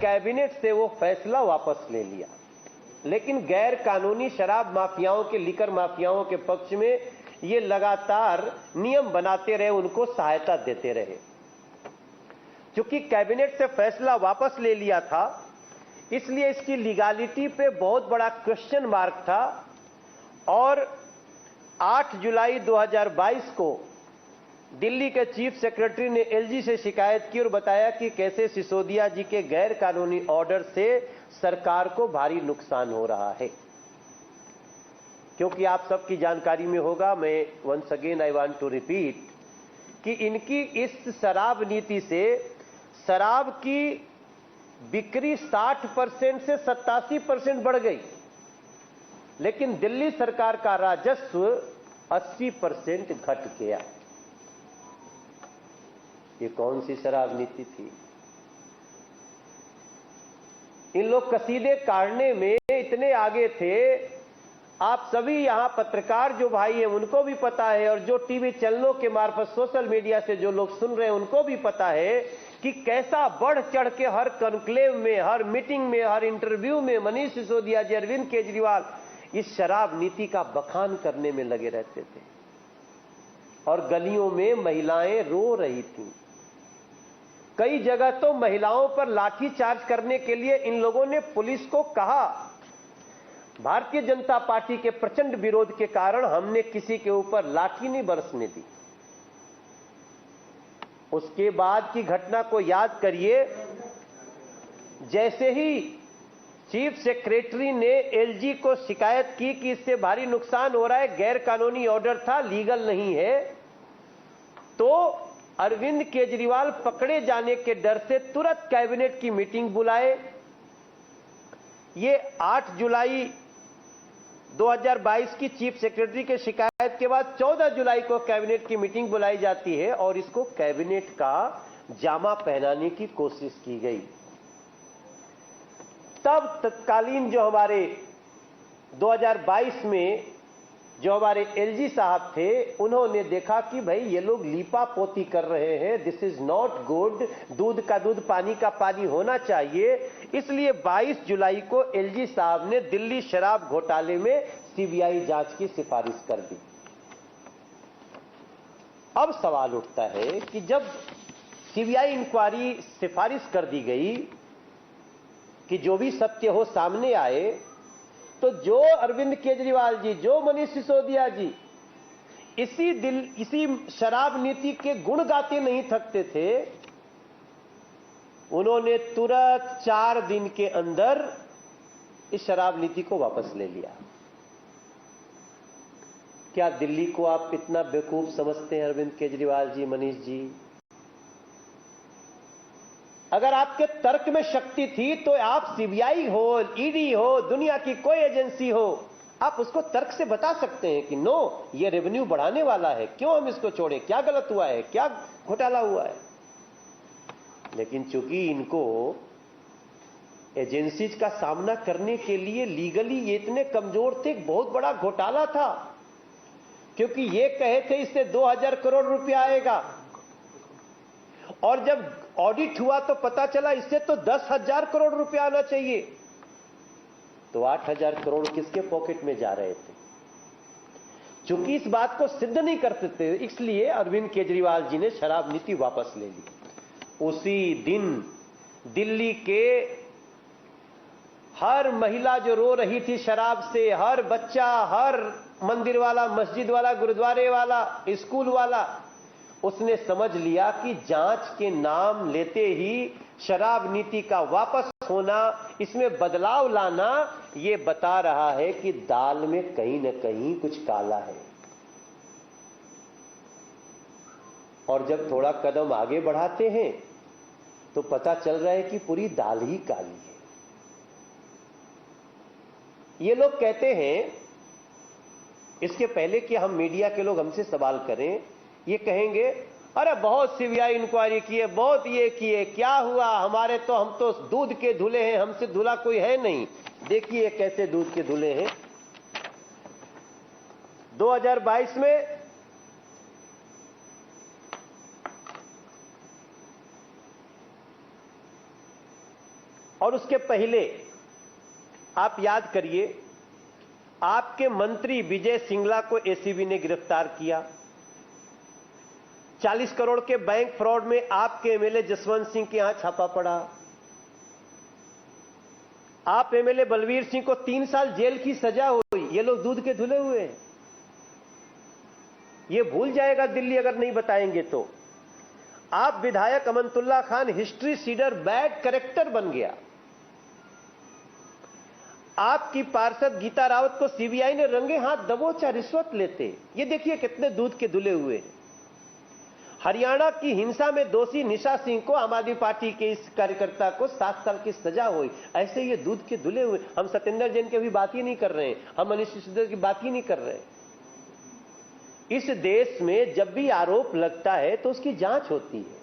Cabinet से वो फैसला वापस ले लिया, लेकिन गैर कानूनी शराब माफियाओं के, लिकर माफियाओं के पक्ष में ये लगातार नियम बनाते रहे, उनको सहायता देते रहे। चूंकि कैबिनेट से फैसला वापस ले लिया था, इसलिए इसकी लीगैलिटी पे बहुत बड़ा क्वेश्चन मार्क था। और 8 जुलाई 2022 को दिल्ली के चीफ सेक्रेटरी ने एलजी से शिकायत की और बताया कि कैसे सिसोदिया जी के गैर कानूनी ऑर्डर से सरकार को भारी नुकसान हो रहा है। क्योंकि आप सबकी जानकारी में होगा, मैं once again I want to repeat कि इनकी इस शराब नीति से शराब की बिक्री 60% से 87% बढ़ गई, लेकिन दिल्ली सरकार का राजस्व 80% घट गया। ये कौन सी शराब नीति थी? इन लोग कसीदे काटने में इतने आगे थे। आप सभी यहां पत्रकार जो भाई हैं उनको भी पता है, और जो टीवी चैनलों के मार्फत सोशल मीडिया से जो लोग सुन रहे हैं उनको भी पता है कि कैसा बढ़ चढ़ के हर कॉन्क्लेव में, हर मीटिंग में, हर इंटरव्यू में मनीष सिसोदिया जी, अरविंद केजरीवाल इस शराब नीति का बखान करने में लगे रहते थे। और गलियों में महिलाएं रो रही थीं। कई जगह तो महिलाओं पर लाठीचार्ज करने के लिए इन लोगों ने पुलिस को कहा। भारतीय जनता पार्टी के प्रचंड विरोध के कारण हमने किसी के ऊपर लाठी नहीं बरसने दी। उसके बाद की घटना को याद करिए। जैसे ही चीफ सेक्रेटरी ने एलजी को शिकायत की कि इससे भारी नुकसान हो रहा है, गैर कानूनी ऑर्डर था, लीगल नहीं है, तो अरविंद केजरीवाल पकड़े जाने के डर से तुरंत कैबिनेट की मीटिंग बुलाए। ये 8 जुलाई 2022 की चीफ सेक्रेटरी के शिकायत के बाद 14 जुलाई को कैबिनेट की मीटिंग बुलाई जाती है और इसको कैबिनेट का जामा पहनाने की कोशिश की गई। तब तत्कालीन जो हमारे 2022 में जो हमारे एलजी साहब थे, उन्होंने देखा कि भाई ये लोग लीपा पोती कर रहे हैं, दिस इज नॉट गुड, दूध का दूध पानी का पानी होना चाहिए। इसलिए 22 जुलाई को एलजी साहब ने दिल्ली शराब घोटाले में सीबीआई जांच की सिफारिश कर दी। अब सवाल उठता है कि जब सीबीआई इंक्वायरी सिफारिश कर दी गई कि जो भी सत्य हो सामने आए, तो जो अरविंद केजरीवाल जी, जो मनीष सिसोदिया जी इसी शराब नीति के गुण गाते नहीं थकते थे, उन्होंने तुरंत 4 दिन के अंदर इस शराब नीति को वापस ले लिया। क्या दिल्ली को आप इतना बेवकूफ समझते हैं अरविंद केजरीवाल जी, मनीष जी? अगर आपके तर्क में शक्ति थी तो आप सीबीआई हो, ईडी हो, दुनिया की कोई एजेंसी हो, आप उसको तर्क से बता सकते हैं कि नो, ये रेवेन्यू बढ़ाने वाला है, क्यों हम इसको छोड़ें, क्या गलत हुआ है, क्या घोटाला हुआ है। लेकिन चूंकि इनको एजेंसीज का सामना करने के लिए लीगली ये इतने कमजोर थे, बहुत बड़ा घोटाला था, क्योंकि ये कहे थे इससे 2000 करोड़ रुपया आएगा, और जब ऑडिट हुआ तो पता चला इससे तो 10,000 करोड़ रुपया आना चाहिए। तो 8,000 करोड़ किसके पॉकेट में जा रहे थे? चूंकि इस बात को सिद्ध नहीं करते थे, इसलिए अरविंद केजरीवाल जी ने शराब नीति वापस ले ली। उसी दिन दिल्ली के हर महिला जो रो रही थी शराब से, हर बच्चा, हर मंदिर वाला, मस्जिद वाला, गुरुद्वारे वाला, स्कूल वाला, उसने समझ लिया कि जांच के नाम लेते ही शराब नीति का वापस होना, इसमें बदलाव लाना, यह बता रहा है कि दाल में कहीं न कहीं कुछ काला है। और जब थोड़ा कदम आगे बढ़ाते हैं तो पता चल रहा है कि पूरी दाल ही काली है। ये लोग कहते हैं, इसके पहले कि हम मीडिया के लोग हमसे सवाल करें, ये कहेंगे अरे बहुत सीबीआई इंक्वायरी की है, बहुत ये किए, क्या हुआ, हमारे तो, हम तो दूध के धुले हैं, हमसे धुला कोई है नहीं। देखिए कैसे दूध के धुले हैं। 2022 में और उसके पहले आप याद करिए, आपके मंत्री विजय सिंगला को एसीबी ने गिरफ्तार किया। 40 करोड़ के बैंक फ्रॉड में आपके एमएलए जसवंत सिंह के यहां छापा पड़ा। आप एमएलए बलवीर सिंह को 3 साल जेल की सजा हुई। ये लोग दूध के धुले हुए हैं। ये भूल जाएगा दिल्ली अगर नहीं बताएंगे तो। आप विधायक Amanatullah Khan history sheeter bad character बन गया। आपकी पार्षद गीता रावत को सीबीआई ने रंगे हाथ दबोचा रिश्वत लेते। ये देखिए कितने दूध के धुले हुए हैं। हरियाणा की हिंसा में दोषी निशा सिंह को, आम आदमी पार्टी के इस कार्यकर्ता को 7 साल की सजा हुई। ऐसे ये दूध के धुले हुए। हम सत्येंद्र जैन की भी बात ही नहीं कर रहे हैं, हम मनीष सिसोदिया की बात ही नहीं कर रहे हैं। इस देश में जब भी आरोप लगता है तो उसकी जांच होती है।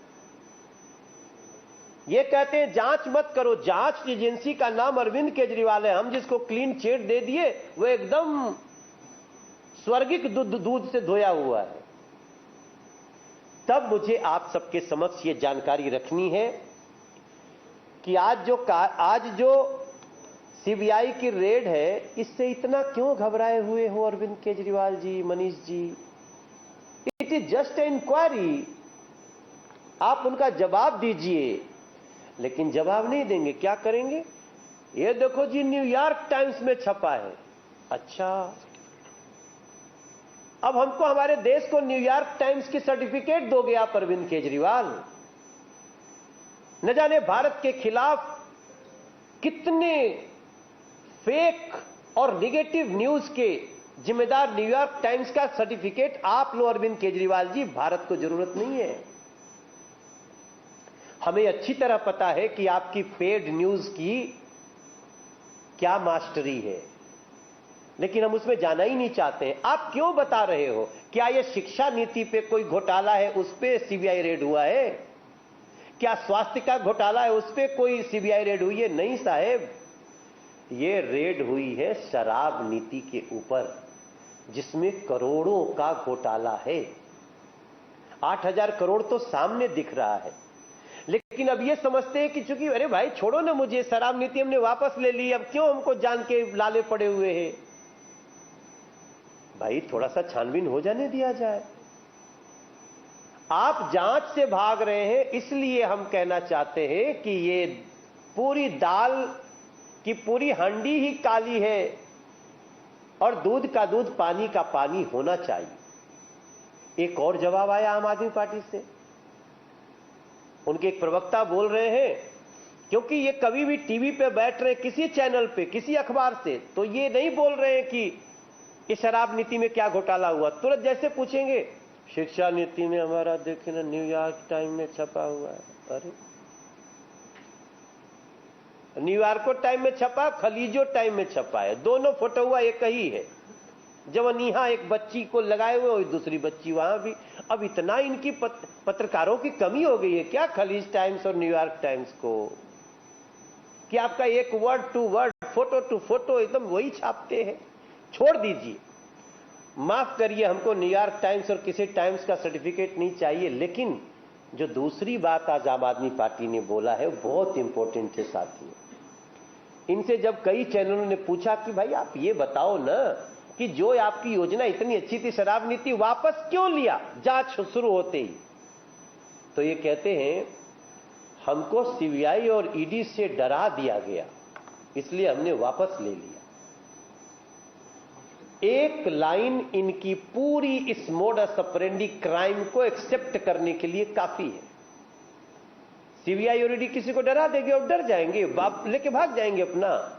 ये कहते हैं जांच मत करो, जांच एजेंसी का नाम अरविंद केजरीवाल है। हम जिसको क्लीन चिट दे दिए वो एकदम स्वर्गिक दूध से धोया हुआ है। तब मुझे आप सबके समक्ष ये जानकारी रखनी है कि आज जो सीबीआई की रेड है, इससे इतना क्यों घबराए हुए हो Arvind Kejriwal ji, Manish ji? It is just a inquiry. आप उनका जवाब दीजिए, लेकिन जवाब नहीं देंगे। क्या करेंगे? ये देखो जी, न्यूयॉर्क टाइम्स में छपा है। अच्छा, अब हमको हमारे देश को न्यूयॉर्क टाइम्स की सर्टिफिकेट दोगे आप अरविंद केजरीवाल? न जाने भारत के खिलाफ कितने फेक और निगेटिव न्यूज के जिम्मेदार न्यूयॉर्क टाइम्स का सर्टिफिकेट आप लो अरविंद केजरीवाल जी। भारत को जरूरत नहीं है। हमें अच्छी तरह पता है कि आपकी पेड न्यूज की क्या मास्टरी है, लेकिन हम उसमें जाना ही नहीं चाहते हैं। आप क्यों बता रहे हो? क्या यह शिक्षा नीति पे कोई घोटाला है, उस पे सीबीआई रेड हुआ है? क्या स्वास्थ्य का घोटाला है, उस पे कोई सीबीआई रेड हुई है? नहीं साहब, ये रेड हुई है शराब नीति के ऊपर, जिसमें करोड़ों का घोटाला है। 8,000 करोड़ तो सामने दिख रहा है, लेकिन अब ये समझते हैं कि चूंकि अरे भाई छोड़ो ना, मुझे शराब नीति हमने वापस ले ली, अब क्यों हमको जान के लाले पड़े हुए हैं? भाई थोड़ा सा छानबीन हो जाने दिया जाए। आप जांच से भाग रहे हैं, इसलिए हम कहना चाहते हैं कि ये पूरी दाल की पूरी हांडी ही काली है और दूध का दूध पानी का पानी होना चाहिए। एक और जवाब आया आम आदमी पार्टी से। उनके एक प्रवक्ता बोल रहे हैं, क्योंकि ये कभी भी टीवी पे बैठ रहे, किसी चैनल पे, किसी अखबार से, तो ये नहीं बोल रहे हैं कि इस शराब नीति में क्या घोटाला हुआ। तुरंत जैसे पूछेंगे शिक्षा नीति में हमारा देखे ना न्यूयॉर्क टाइम में छपा हुआ है। अरे न्यूयॉर्को टाइम में छपा, खलीजो टाइम में छपा है, दोनों फोटो हुआ एक ही है। जब यहां एक बच्ची को लगाए हुए, दूसरी बच्ची वहां भी। अब इतना इनकी पत्रकारों की कमी हो गई है क्या खलीज टाइम्स और न्यूयॉर्क टाइम्स को, कि आपका एक word to word, photo to photo एकदम वही छापते हैं? छोड़ दीजिए, माफ करिए, हमको न्यूयॉर्क टाइम्स और किसी टाइम्स का सर्टिफिकेट नहीं चाहिए। लेकिन जो दूसरी बात आज आम आदमी पार्टी ने बोला है वो बहुत इंपॉर्टेंट है साथियों। इनसे जब कई चैनलों ने पूछा कि भाई आप ये बताओ ना कि जो आपकी योजना इतनी अच्छी थी शराब नीति, वापस क्यों लिया जांच शुरू होते ही? तो ये कहते हैं हमको सीबीआई और ईडी से डरा दिया गया, इसलिए हमने वापस ले लिया। एक लाइन इनकी पूरी इस मोडस ऑपरेंडी क्राइम को एक्सेप्ट करने के लिए काफी है। सीबीआई और ईडी किसी को डरा देंगे और डर जाएंगे, बाप लेके भाग जाएंगे अपना।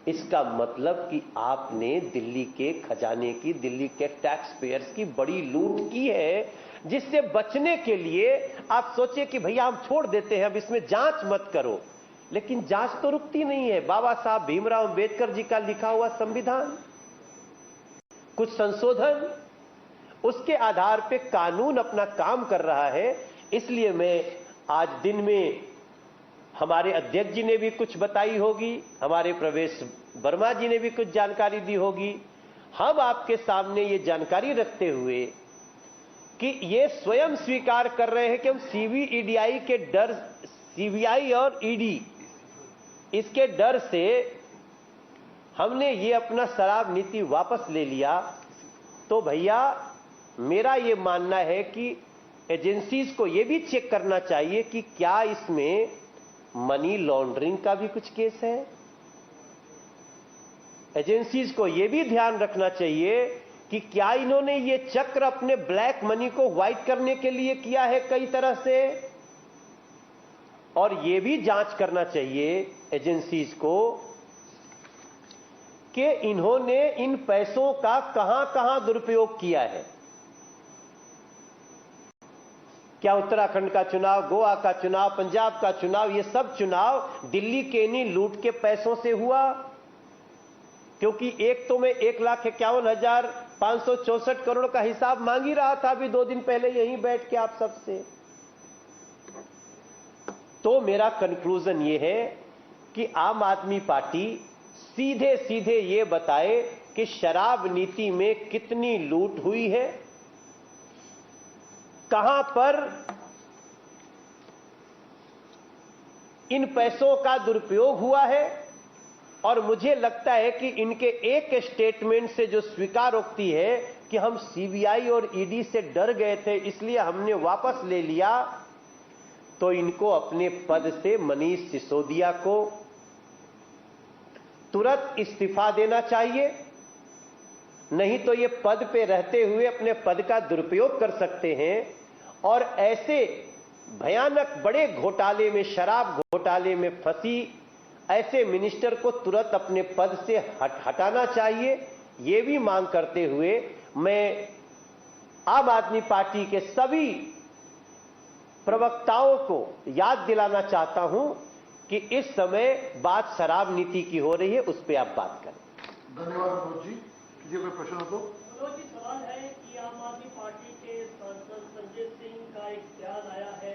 इसका मतलब कि आपने दिल्ली के खजाने की, दिल्ली के टैक्स पेयर्स की बड़ी लूट की है, जिससे बचने के लिए आप सोचे कि भैया हम छोड़ देते हैं, अब इसमें जांच मत करो। लेकिन जांच तो रुकती नहीं है। बाबा साहब भीमराव अंबेडकर जी का लिखा हुआ संविधान, कुछ संशोधन, उसके आधार पे कानून अपना काम कर रहा है। इसलिए मैं आज दिन में, हमारे अध्यक्ष जी ने भी कुछ बताई होगी, हमारे प्रवेश वर्मा जी ने भी कुछ जानकारी दी होगी, हम आपके सामने ये जानकारी रखते हुए कि ये स्वयं स्वीकार कर रहे हैं कि हम सीबीआई के डर, सीबीआई और ईडी इसके डर से हमने ये अपना शराब नीति वापस ले लिया। तो भैया मेरा ये मानना है कि एजेंसीज को ये भी चेक करना चाहिए कि क्या इसमें मनी लॉन्ड्रिंग का भी कुछ केस है। एजेंसीज को ये भी ध्यान रखना चाहिए कि क्या इन्होंने ये चक्र अपने ब्लैक मनी को व्हाइट करने के लिए किया है कई तरह से। और ये भी जांच करना चाहिए एजेंसीज को कि इन्होंने इन पैसों का कहां कहां दुरुपयोग किया है। क्या उत्तराखंड का चुनाव, गोवा का चुनाव, पंजाब का चुनाव, ये सब चुनाव दिल्ली के इन्हीं लूट के पैसों से हुआ? क्योंकि एक तो मैं 1,51,564 करोड़ का हिसाब मांग ही रहा था अभी 2 दिन पहले यहीं बैठ के आप सबसे। तो मेरा कंक्लूजन ये है कि आम आदमी पार्टी सीधे सीधे ये बताए कि शराब नीति में कितनी लूट हुई है, कहां पर इन पैसों का दुरुपयोग हुआ है। और मुझे लगता है कि इनके एक स्टेटमेंट से जो स्वीकारोक्ति है कि हम सीबीआई और ईडी से डर गए थे इसलिए हमने वापस ले लिया, तो इनको अपने पद से मनीष सिसोदिया को तुरंत इस्तीफा देना चाहिए, नहीं तो ये पद पे रहते हुए अपने पद का दुरुपयोग कर सकते हैं और ऐसे भयानक बड़े घोटाले में, शराब घोटाले में फंसी ऐसे मिनिस्टर को तुरंत अपने पद से हटाना चाहिए। ये भी मांग करते हुए मैं आम आदमी पार्टी के सभी प्रवक्ताओं को याद दिलाना चाहता हूं कि इस समय बात शराब नीति की हो रही है, उस पर आप बात करें। धन्यवाद मनोज जी। कीजिए कोई प्रश्न हो तो। मनोज जी, सवाल है कि आम आदमी पार्टी के सांसद संजय सिंह का एक बयान आया है।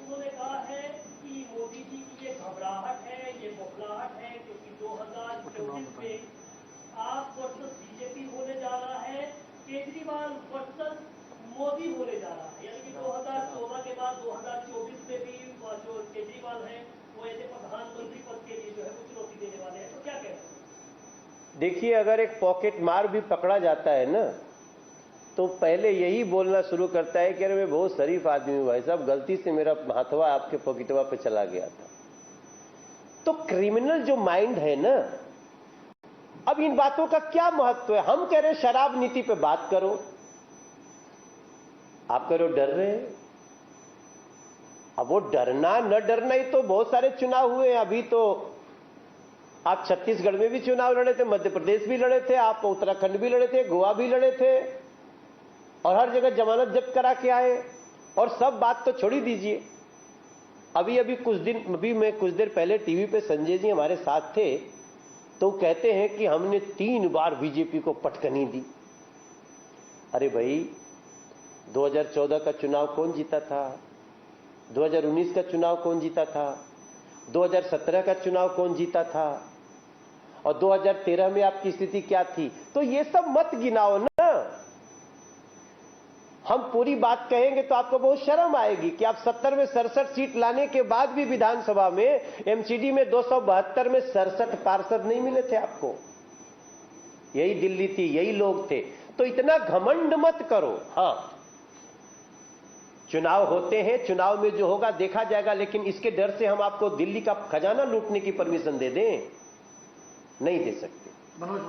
उन्होंने कहा है कि मोदी जी की ये घबराहट है, ये बौखलाहट है क्योंकि 2024 में आप वर्सेस बीजेपी होने जा रहा है, केजरीवाल वर्सेस मोदी होने जा रहा है। यानी कि 2014 के बाद 2024 में भी जो केजरीवाल है वो ऐसे प्रधानमंत्री पद के लिए जो है वो चुनौती देने वाले हैं। तो क्या कहते हैं? देखिए, अगर एक पॉकेट मार भी पकड़ा जाता है ना तो पहले यही बोलना शुरू करता है कि अरे मैं बहुत शरीफ आदमी हूं भाई साहब, गलती से मेरा हाथवा आपके पॉकेटवा पे चला गया था। तो क्रिमिनल जो माइंड है ना, अब इन बातों का क्या महत्व है? हम कह रहे हैं शराब नीति पे बात करो, आप कह रहे हो डर रहे हैं। अब वो डरना न डरना ही तो बहुत सारे चुनाव हुए हैं। अभी तो आप छत्तीसगढ़ में भी चुनाव लड़े थे, मध्य प्रदेश भी लड़े थे, आप उत्तराखंड भी लड़े थे, गोवा भी लड़े थे और हर जगह जमानत जब्त करा के आए। और सब बात तो छोड़ ही दीजिए। अभी मैं कुछ देर पहले टीवी पे संजय जी हमारे साथ थे तो कहते हैं कि हमने 3 बार बीजेपी को पटकनी दी। अरे भाई, 2014 का चुनाव कौन जीता था? 2019 का चुनाव कौन जीता था? 2017 का चुनाव कौन जीता था? और 2013 में आपकी स्थिति क्या थी? तो ये सब मत गिनाओ ना। हम पूरी बात कहेंगे तो आपको बहुत शर्म आएगी कि आप 70 में 67 सीट लाने के बाद भी विधानसभा में एमसीडी में 272 में 67 पार्षद नहीं मिले थे आपको। यही दिल्ली थी, यही लोग थे। तो इतना घमंड मत करो। हां, चुनाव होते हैं, चुनाव में जो होगा देखा जाएगा, लेकिन इसके डर से हम आपको दिल्ली का खजाना लूटने की परमिशन दे दें? नहीं दे सकते। मनोज